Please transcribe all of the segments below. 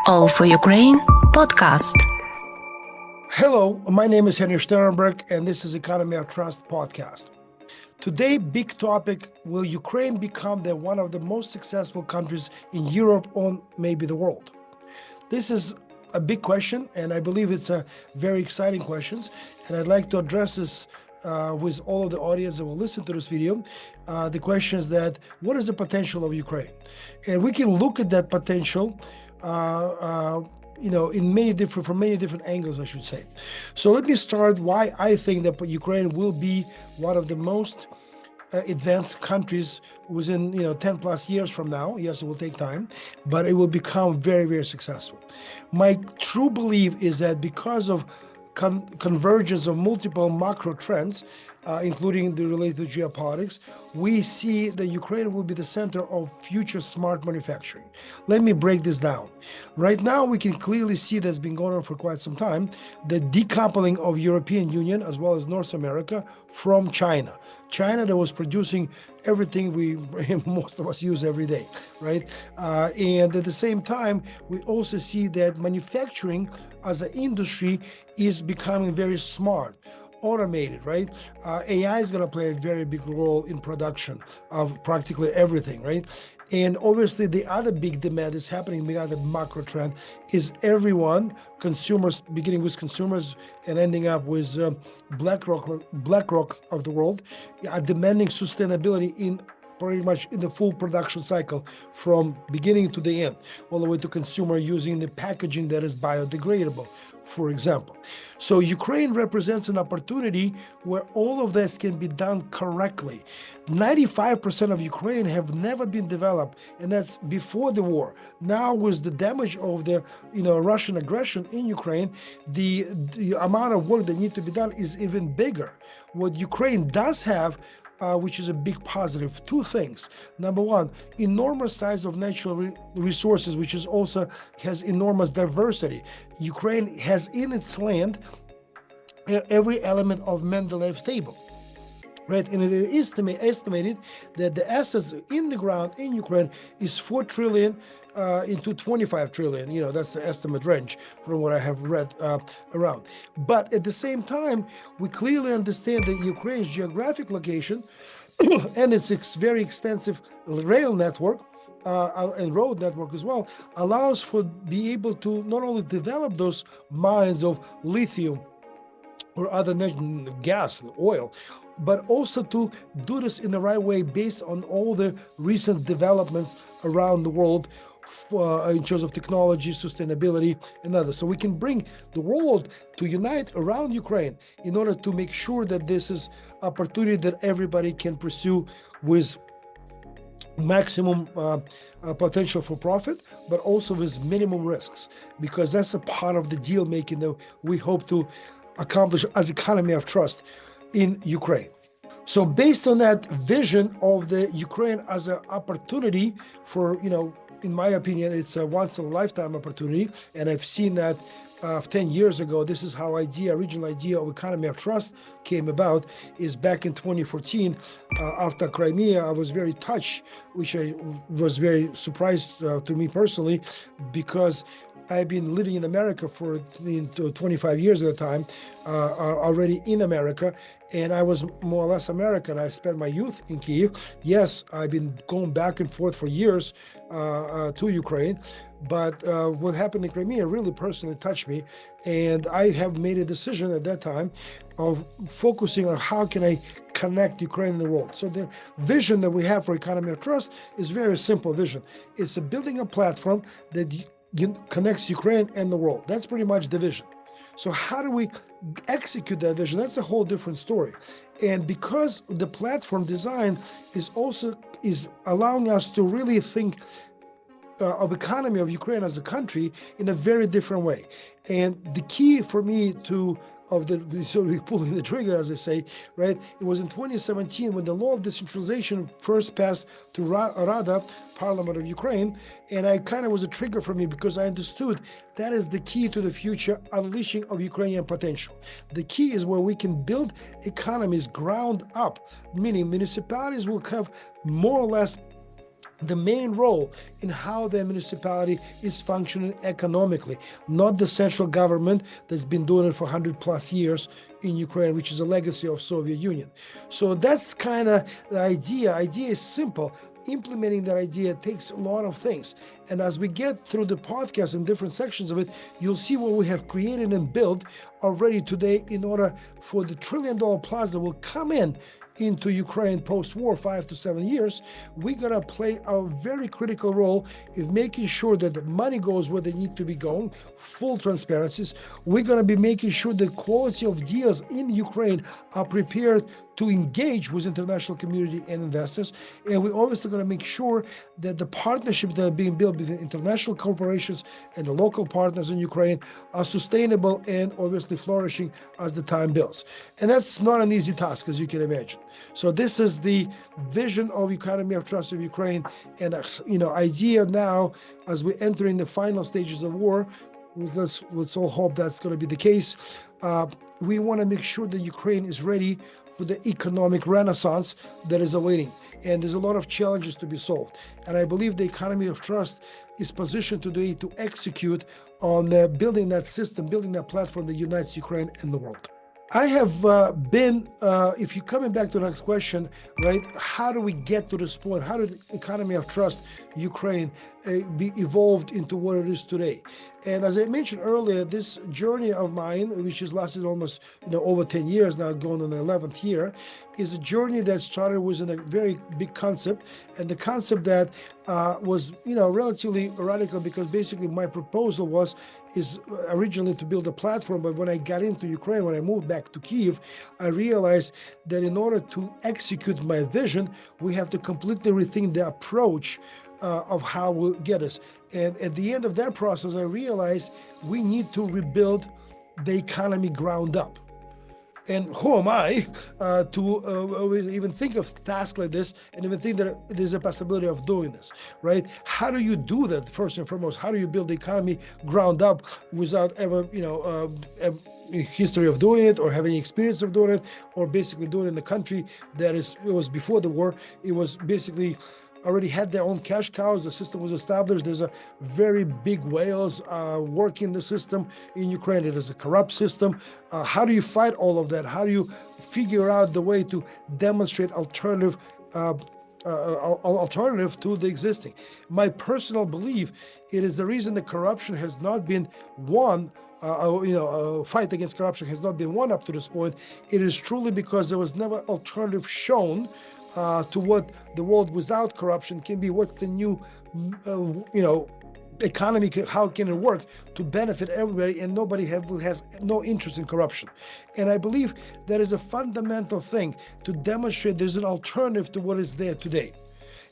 All for Ukraine podcast. Hello, my name is Henry Sternberg, and this is Economy of Trust podcast. Today, big topic: will Ukraine become one of the most successful countries in Europe or maybe the world? This is a big question, and I believe it's a very exciting question. And I'd like to address this with all of the audience that will listen to this video. The question is that what is the potential of Ukraine? And we can look at that potential from many different angles, I should say. So let me start why I think that Ukraine will be one of the most advanced countries within 10 plus years from now. Yes, it will take time, but it will become very, very successful. My true belief is that because of convergence of multiple macro trends, including the related to geopolitics, we see that Ukraine will be the center of future smart manufacturing. Let me break this down. Right now, we can clearly see that's been going on for quite some time, the decoupling of European Union as well as North America from China. China that was producing everything most of us use every day, right? And at the same time, we also see that manufacturing as an industry is becoming very smart, automated, right? AI is going to play a very big role in production of practically everything, right? And obviously, the other big demand is happening, the other macro trend is everyone, consumers, beginning with consumers and ending up with BlackRocks of the world, are demanding sustainability in pretty much in the full production cycle from beginning to the end, all the way to consumer using the packaging that is biodegradable, for example. So Ukraine represents an opportunity where all of this can be done correctly. 95% of Ukraine have never been developed, and that's before the war. Now with the damage of the Russian aggression in Ukraine, the amount of work that needs to be done is even bigger. What Ukraine does have, which is a big positive, two things. Number one, enormous size of natural resources, which is also has enormous diversity. Ukraine has in its land every element of Mendeleev's table. Right, and it is estimated that the assets in the ground in Ukraine is 4 trillion into 25 trillion. That's the estimate range from what I have read around. But at the same time, we clearly understand that Ukraine's geographic location and its very extensive rail network and road network as well allows for be able to not only develop those mines of lithium or other gas and oil, but also to do this in the right way based on all the recent developments around the world in terms of technology, sustainability, and others. So we can bring the world to unite around Ukraine in order to make sure that this is opportunity that everybody can pursue with maximum potential for profit, but also with minimum risks, because that's a part of the deal making that we hope to accomplish as economy of trust in Ukraine. So based on that vision of the Ukraine as an opportunity for, in my opinion, it's a once in a lifetime opportunity. And I've seen that 10 years ago, this is how original idea of economy of trust came about, is back in 2014, after Crimea. I was very touched, which I was very surprised to me personally, because I've been living in America for 25 years at the time, already in America, and I was more or less American. I spent my youth in Kyiv. Yes, I've been going back and forth for years to Ukraine, but what happened in Crimea really personally touched me, and I have made a decision at that time of focusing on how can I connect Ukraine and the world. So the vision that we have for Economy of Trust is very simple vision. It's building a platform that connects Ukraine and the world. That's pretty much the vision. So how do we execute that vision? That's a whole different story. And because the platform design is allowing us to really think of economy of Ukraine as a country in a very different way. And the key for me pulling the trigger, as I say, right? It was in 2017 when the law of decentralization first passed to Rada, Parliament of Ukraine, and I kind of was a trigger for me because I understood that is the key to the future unleashing of Ukrainian potential. The key is where we can build economies ground up, meaning municipalities will have more or less the main role in how the municipality is functioning economically, not the central government that's been doing it for 100 plus years in Ukraine, which is a legacy of Soviet Union. So that's kind of the idea. Idea is simple. Implementing that idea takes a lot of things. And as we get through the podcast and different sections of it, you'll see what we have created and built already today in order for the $1 trillion plaza will come into Ukraine post-war, 5 to 7 years. We're going to play a very critical role in making sure that the money goes where they need to be going, full transparencies. We're going to be making sure the quality of deals in Ukraine are prepared to engage with international community and investors. And we're obviously going to make sure that the partnerships that are being built between international corporations and the local partners in Ukraine are sustainable and obviously flourishing as the time builds. And that's not an easy task, as you can imagine. So this is the vision of economy of trust of Ukraine, and idea now as we're entering the final stages of war. Let's all hope that's going to be the case. We want to make sure that Ukraine is ready for the economic renaissance that is awaiting. And there's a lot of challenges to be solved. And I believe the economy of trust is positioned today to execute on building that system, building that platform that unites Ukraine and the world. I have been, if you're coming back to the next question, right, how do we get to this point? How did the economy of trust Ukraine be evolved into what it is today? And as I mentioned earlier, this journey of mine, which has lasted almost over 10 years now, going on the 11th year, is a journey that started with a very big concept, and the concept that was relatively radical, because basically my proposal is originally to build a platform, but when I got into Ukraine, when I moved back to Kyiv, I realized that in order to execute my vision, we have to completely rethink the approach of how we'll get us. And at the end of that process, I realized we need to rebuild the economy ground up. And who am I to even think of tasks like this and even think that there's a possibility of doing this, right? How do you do that, first and foremost? How do you build the economy ground up without ever, a history of doing it or having experience of doing it, or basically doing it in the country that it was before the war? It was basically already had their own cash cows. The system was established. There's a very big whales working the system in Ukraine. It is a corrupt system. How do you fight all of that? How do you figure out the way to demonstrate alternative to the existing? My personal belief, it is the reason that corruption has not been won. Fight against corruption has not been won up to this point. It is truly because there was never alternative shown to what the world without corruption can be. What's the new, economy? How can it work to benefit everybody, and nobody will have no interest in corruption? And I believe that is a fundamental thing to demonstrate there's an alternative to what is there today.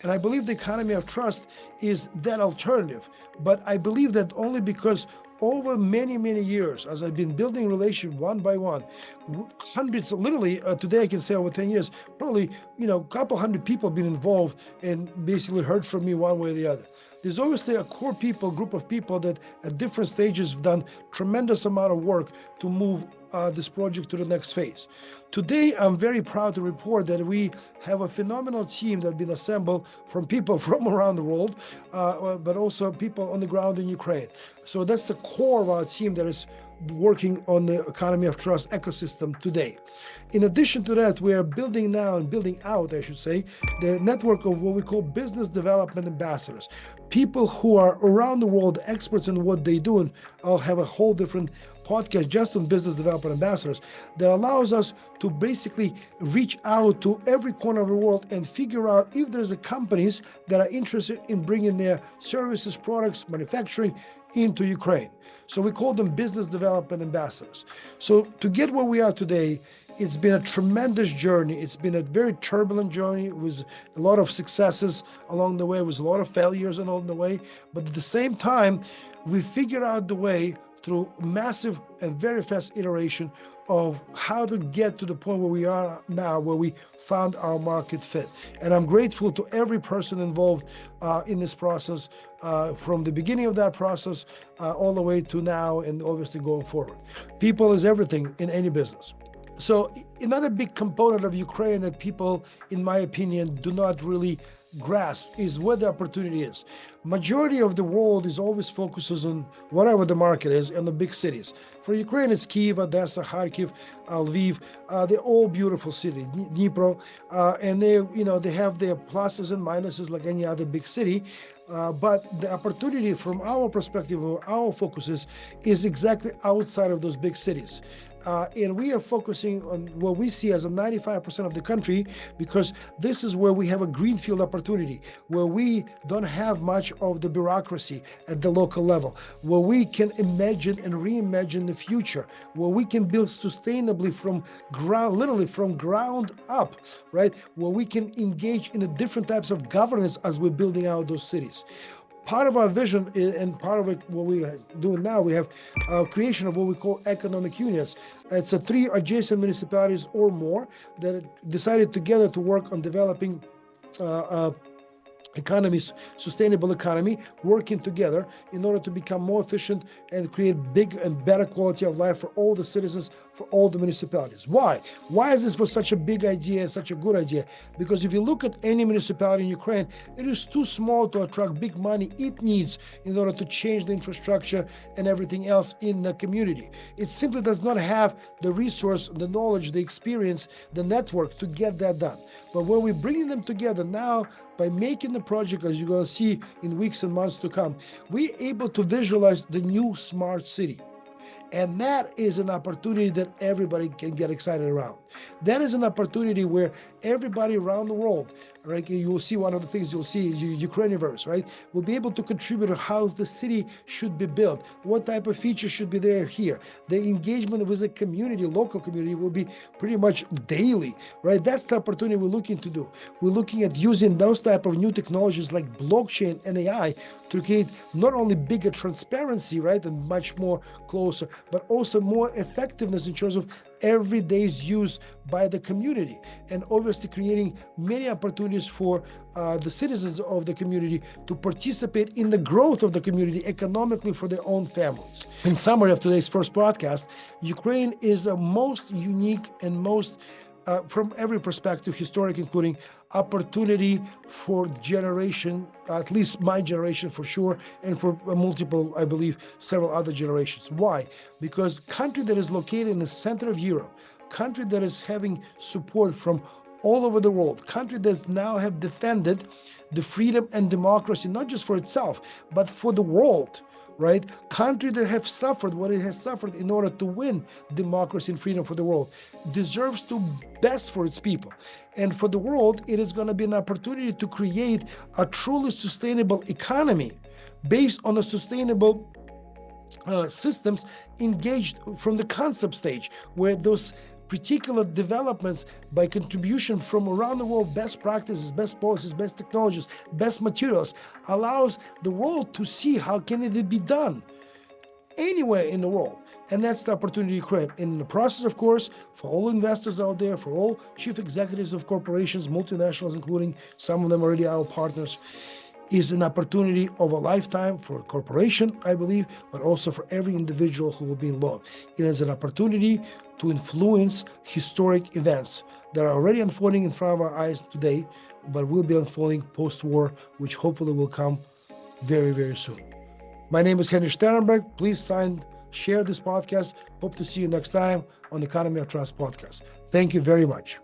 And I believe the economy of trust is that alternative. But I believe that only because over many, many years, as I've been building relations one by one, hundreds, literally today I can say over 10 years, probably, a couple hundred people have been involved and basically heard from me one way or the other. There's obviously a core group of people that at different stages have done tremendous amount of work to move this project to the next phase. Today, I'm very proud to report that we have a phenomenal team that has been assembled from people from around the world, but also people on the ground in Ukraine. So that's the core of our team that is working on the economy of trust ecosystem today. In addition to that, we are building out, I should say, the network of what we call business development ambassadors. People who are around the world, experts in what they do, and I'll have a whole different podcast just on business development ambassadors that allows us to basically reach out to every corner of the world and figure out if there's companies that are interested in bringing their services, products, manufacturing into Ukraine. So we call them business development ambassadors. So to get where we are today, it's been a tremendous journey. It's been a very turbulent journey with a lot of successes along the way, with a lot of failures along the way. But at the same time, we figured out the way through massive and very fast iteration of how to get to the point where we are now, where we found our market fit. And I'm grateful to every person involved in this process, from the beginning of that process all the way to now, and obviously going forward. People is everything in any business. So another big component of Ukraine that people, in my opinion, do not really grasp is where the opportunity is. Majority of the world is always focuses on whatever the market is in the big cities. For Ukraine, it's Kyiv, Odessa, Kharkiv, Lviv. They're all beautiful cities, Dnipro, and they have their pluses and minuses like any other big city. But the opportunity from our perspective, or our focus is exactly outside of those big cities. And we are focusing on what we see as a 95% of the country, because this is where we have a greenfield opportunity, where we don't have much of the bureaucracy at the local level, where we can imagine and reimagine the future, where we can build sustainably from ground, literally from ground up, right? Where we can engage in the different types of governance as we're building out those cities. Part of our vision and part of it, what we are doing now, we have creation of what we call economic unions. It's 3 adjacent municipalities or more that decided together to work on developing economies, sustainable economy, working together in order to become more efficient and create big and better quality of life for all the citizens, for all the municipalities. Why? Why is this was such a big idea and such a good idea? Because if you look at any municipality in Ukraine, it is too small to attract big money it needs in order to change the infrastructure and everything else in the community. It simply does not have the resource, the knowledge, the experience, the network to get that done. But when we're bringing them together now, by making the project, as you're going to see in weeks and months to come, we're able to visualize the new smart city. And that is an opportunity that everybody can get excited around. That is an opportunity where everybody around the world, right? You will see one of the things you'll see is Ukrainiverse, right? Will be able to contribute to how the city should be built, what type of features should be there here. The engagement with the community, local community, will be pretty much daily, right? That's the opportunity we're looking to do. We're looking at using those type of new technologies like blockchain and AI to create not only bigger transparency, right, and much more closer, but also more effectiveness in terms of every day's use by the community, and obviously creating many opportunities for the citizens of the community to participate in the growth of the community economically for their own families. In summary of today's first podcast, Ukraine is the most unique and most from every perspective, historic, including opportunity for generation, at least my generation for sure, and for multiple, I believe, several other generations. Why? Because country that is located in the center of Europe, country that is having support from all over the world, country that now have defended the freedom and democracy, not just for itself, but for the world, right? Country that have suffered what it has suffered in order to win democracy and freedom for the world deserves to best for its people. And for the world, it is going to be an opportunity to create a truly sustainable economy based on a sustainable systems engaged from the concept stage, where those particular developments by contribution from around the world, best practices, best policies, best technologies, best materials, allows the world to see how can it be done anywhere in the world. And that's the opportunity you create. In the process, of course, for all investors out there, for all chief executives of corporations, multinationals, including some of them already our partners, is an opportunity of a lifetime for a corporation, I believe, but also for every individual who will be involved. It is an opportunity to influence historic events that are already unfolding in front of our eyes today, but will be unfolding post-war, which hopefully will come very, very soon. My name is Henry Sternberg. Please share this podcast. Hope to see you next time on the Economy of Trust podcast. Thank you very much.